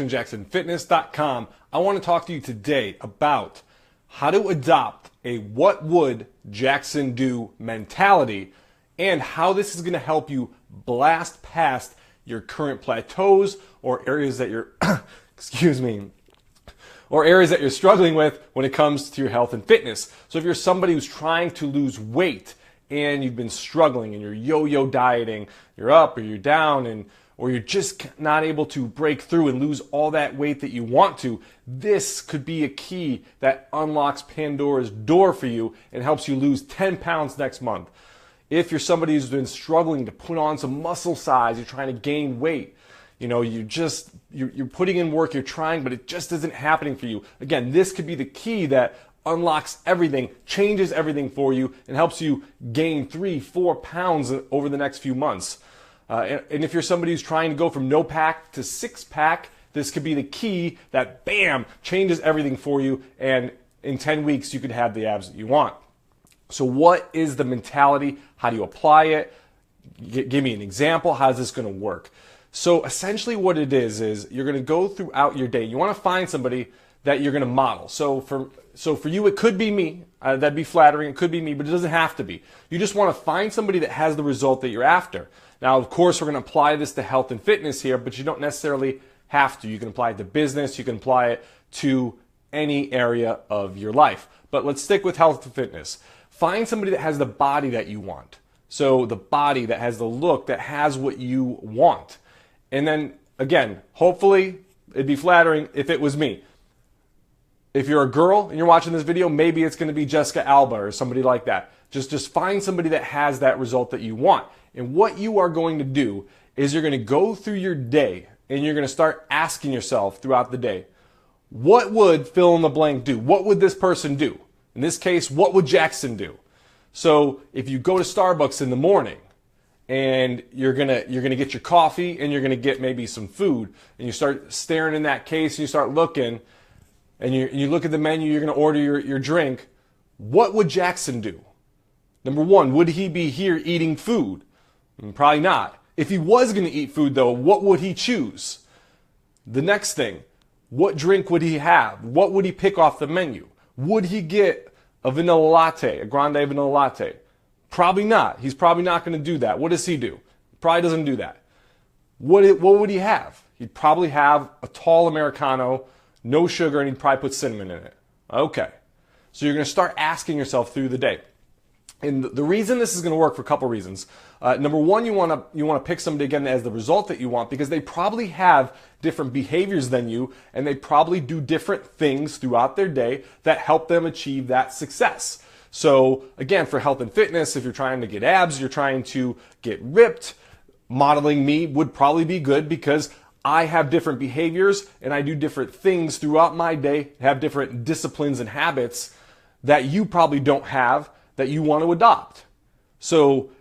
JacksonFitness.com. I want to talk to you today about how to adopt a what would Jackson do mentality and how this is going to help you blast past your current plateaus or areas that you're or areas that you're struggling with when it comes to your health and fitness. So if you're somebody who's trying to lose weight and you've been struggling and you're yo-yo dieting, you're up or you're down, or you're just not able to break through and lose all that weight that you want to, this could be a key that unlocks Pandora's door for you and helps you lose 10 pounds next month. If you're somebody who's been struggling to put on some muscle size, you're trying to gain weight, you're putting in work, you're trying, but it just isn't happening for you. Again, this could be the key that unlocks everything, changes everything for you, and helps you gain 3-4 pounds over the next few months. And if you're somebody who's trying to go from no pack to 6-pack, this could be the key that, bam, changes everything for you, and in 10 weeks you could have the abs that you want. So what is the mentality? How do you apply it? Give me an example. How is this going to work? So essentially what it is you're going to go throughout your day. You want to find somebody that you're going to model. So for you, it could be me. That'd be flattering. It could be me, but it doesn't have to be. You just want to find somebody that has the result that you're after. Now, of course, we're going to apply this to health and fitness here, but you don't necessarily have to. You can apply it to business. You can apply it to any area of your life. But let's stick with health and fitness. Find somebody that has the body that you want. So the body that has the look, that has what you want. And then, again, hopefully, it'd be flattering if it was me. If you're a girl and you're watching this video, maybe it's going to be Jessica Alba or somebody like that. Just find somebody that has that result that you want. And what you are going to do is you're going to go through your day and you're going to start asking yourself throughout the day, what would fill in the blank do? What would this person do? In this case, what would Jackson do? So if you go to Starbucks in the morning and you're gonna get your coffee and you're gonna get maybe some food, and you start staring in that case and you start looking and you look at the menu, you're gonna order your drink, what would Jackson do? Number one, would he be here eating food? Probably not. If he was gonna eat food though, what would he choose? The next thing, what drink would he have? What would he pick off the menu? Would he get a vanilla latte, a grande vanilla latte? Probably not. He's probably not going to do that. What does he do? Probably doesn't do that. What would he have? He'd probably have a tall Americano, no sugar, and he'd probably put cinnamon in it. Okay. So you're going to start asking yourself through the day. And the reason this is going to work for a couple reasons. Number one, you want to pick somebody again as the result that you want, because they probably have different behaviors than you, and they probably do different things throughout their day that help them achieve that success. So again, for health and fitness, if you're trying to get abs, you're trying to get ripped, modeling me would probably be good, because I have different behaviors and I do different things throughout my day, have different disciplines and habits that you probably don't have, that you want to adopt. So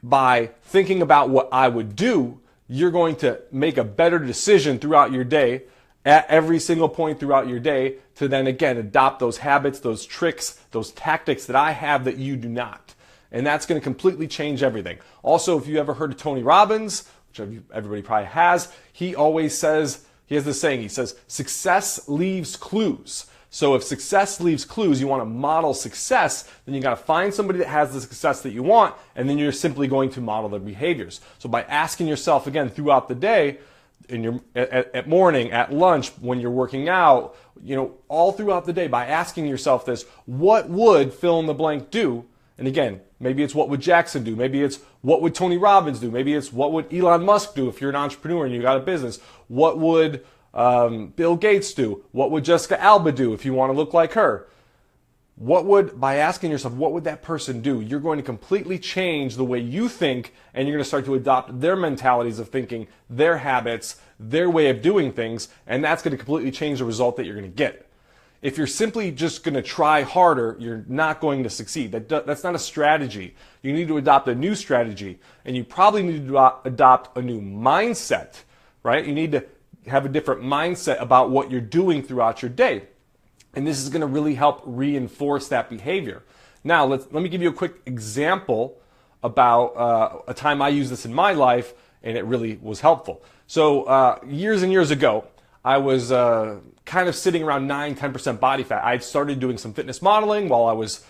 by thinking about what I would do, you're going to make a better decision throughout your day, at every single point throughout your day, to then again adopt those habits, those tricks, those tactics that I have that you do not. And that's going to completely change everything. Also, if you ever heard of Tony Robbins, which everybody probably has, he always says, he has this saying, he says, success leaves clues. So if success leaves clues, you want to model success, then you got to find somebody that has the success that you want, and then you're simply going to model their behaviors. So by asking yourself again throughout the day, at morning, at lunch, when you're working out, all throughout the day, by asking yourself this, what would fill in the blank do? And again, maybe it's what would Jackson do? Maybe it's what would Tony Robbins do? Maybe it's what would Elon Musk do if you're an entrepreneur and you got a business? What would Bill Gates do? What would Jessica Alba do if you want to look like her? By asking yourself, what would that person do? You're going to completely change the way you think, and you're going to start to adopt their mentalities of thinking, their habits, their way of doing things, and that's going to completely change the result that you're going to get. If you're simply just going to try harder, you're not going to succeed. That's not a strategy. You need to adopt a new strategy, and you probably need to adopt a new mindset, right? You need to have a different mindset about what you're doing throughout your day. And this is going to really help reinforce that behavior. Now, let me give you a quick example about a time I used this in my life, and it really was helpful. So years and years ago, I was kind of sitting around 9-10% body fat. I started doing some fitness modeling while I was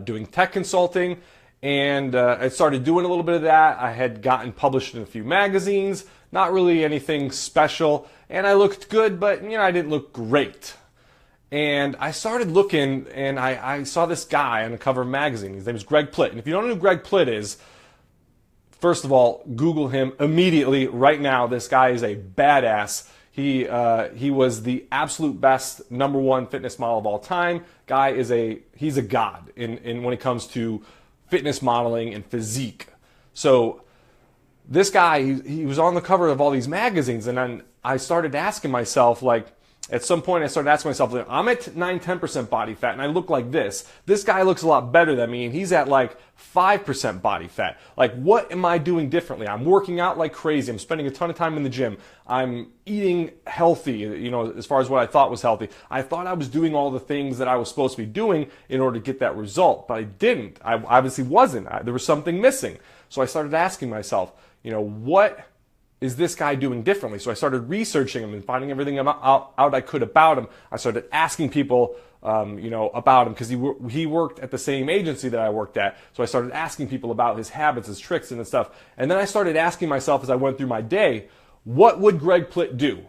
doing tech consulting, and I started doing a little bit of that. I had gotten published in a few magazines, not really anything special, and I looked good, but I didn't look great. And I started looking, and I saw this guy on the cover of a magazine. His name is Greg Plitt. And if you don't know who Greg Plitt is, first of all, Google him immediately right now. This guy is a badass. He was the absolute best #1 fitness model of all time. Guy is he's a god in when it comes to fitness modeling and physique. So this guy, he was on the cover of all these magazines, and then I started asking myself, like, at some point I started asking myself, like, I'm at 9-10% body fat and I look like this. This guy looks a lot better than me and he's at like 5% body fat. Like, what am I doing differently? I'm working out like crazy. I'm spending a ton of time in the gym. I'm eating healthy, as far as what I thought was healthy. I thought I was doing all the things that I was supposed to be doing in order to get that result, but I didn't. I obviously wasn't. There was something missing. So I started asking myself, what is this guy doing differently? So I started researching him and finding everything out I could about him. I started asking people, about him, because he worked at the same agency that I worked at. So I started asking people about his habits, his tricks, and stuff. And then I started asking myself as I went through my day, what would Greg Plitt do?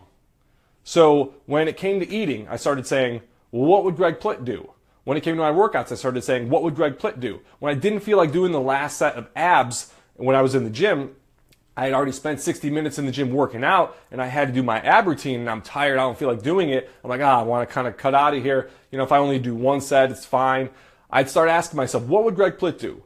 So when it came to eating, I started saying, well, what would Greg Plitt do? When it came to my workouts, I started saying, what would Greg Plitt do? When I didn't feel like doing the last set of abs when I was in the gym, I had already spent 60 minutes in the gym working out, and I had to do my ab routine, and I'm tired, I don't feel like doing it. I'm like, I want to kind of cut out of here. If I only do one set, it's fine. I'd start asking myself, what would Greg Plitt do?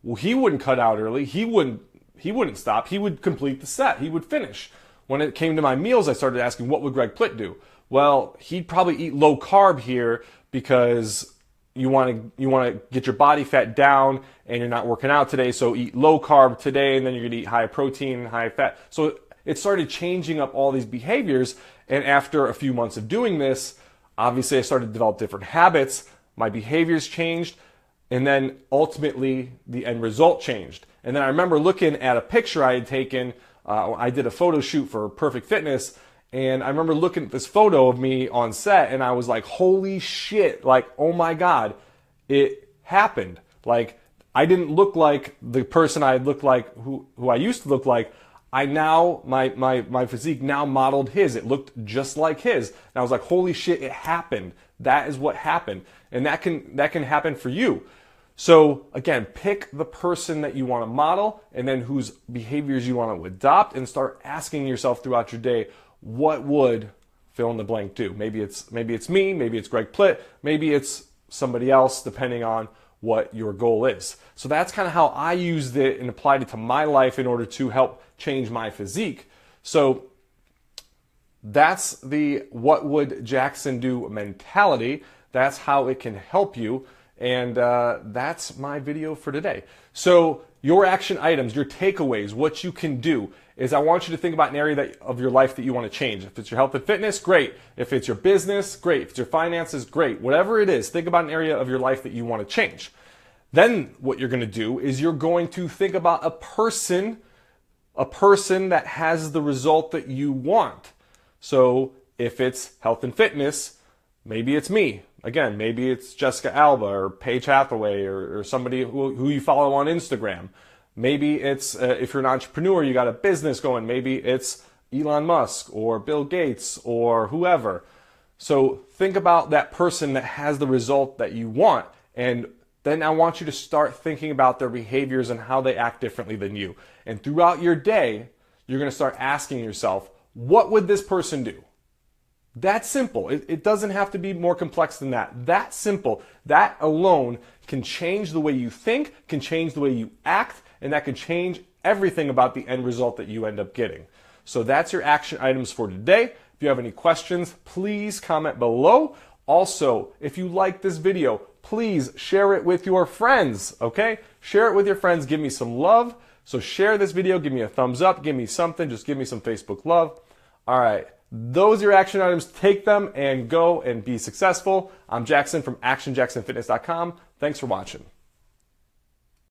Well, he wouldn't cut out early. He wouldn't stop. He would complete the set. He would finish. When it came to my meals, I started asking, what would Greg Plitt do? Well, he'd probably eat low carb here because you want to get your body fat down and you're not working out today, so eat low carb today, and then you're going to eat high protein and high fat. So it started changing up all these behaviors, and after a few months of doing this, obviously I started to develop different habits, my behaviors changed, and then ultimately the end result changed. And then I remember looking at a picture I had taken. I did a photo shoot for Perfect Fitness, and I remember looking at this photo of me on set, and I was like, holy shit, like, oh my God, it happened. Like, I didn't look like the person I looked like, who I used to look like. My physique now modeled his. It looked just like his. And I was like, holy shit, it happened. That is what happened. And that can happen for you. So again, pick the person that you want to model, and then whose behaviors you want to adopt, and start asking yourself throughout your day, what would fill in the blank do? Maybe it's me, maybe it's Greg Plitt, maybe it's somebody else, depending on what your goal is. So that's kind of how I used it and applied it to my life in order to help change my physique. So that's the what would Jackson do mentality. That's how it can help you. And that's my video for today. So your action items, your takeaways, what you can do is I want you to think about an area of your life that you want to change. If it's your health and fitness, great. If it's your business, great. If it's your finances, great. Whatever it is, think about an area of your life that you want to change. Then what you're going to do is you're going to think about a person that has the result that you want. So if it's health and fitness, maybe it's me. Again, maybe it's Jessica Alba or Paige Hathaway or somebody who you follow on Instagram. Maybe it's, if you're an entrepreneur, you got a business going, maybe it's Elon Musk or Bill Gates or whoever. So think about that person that has the result that you want, and then I want you to start thinking about their behaviors and how they act differently than you. And throughout your day, you're going to start asking yourself, what would this person do? That's simple. It doesn't have to be more complex than that. That simple. That alone can change the way you think, can change the way you act, and that can change everything about the end result that you end up getting. So that's your action items for today. If you have any questions, please comment below. Also, if you like this video, please share it with your friends, okay? Share it with your friends. Give me some love. So share this video. Give me a thumbs up. Give me something. Just give me some Facebook love. All right. Those are your action items. Take them and go and be successful. I'm Jackson from ActionJacksonFitness.com. Thanks for watching.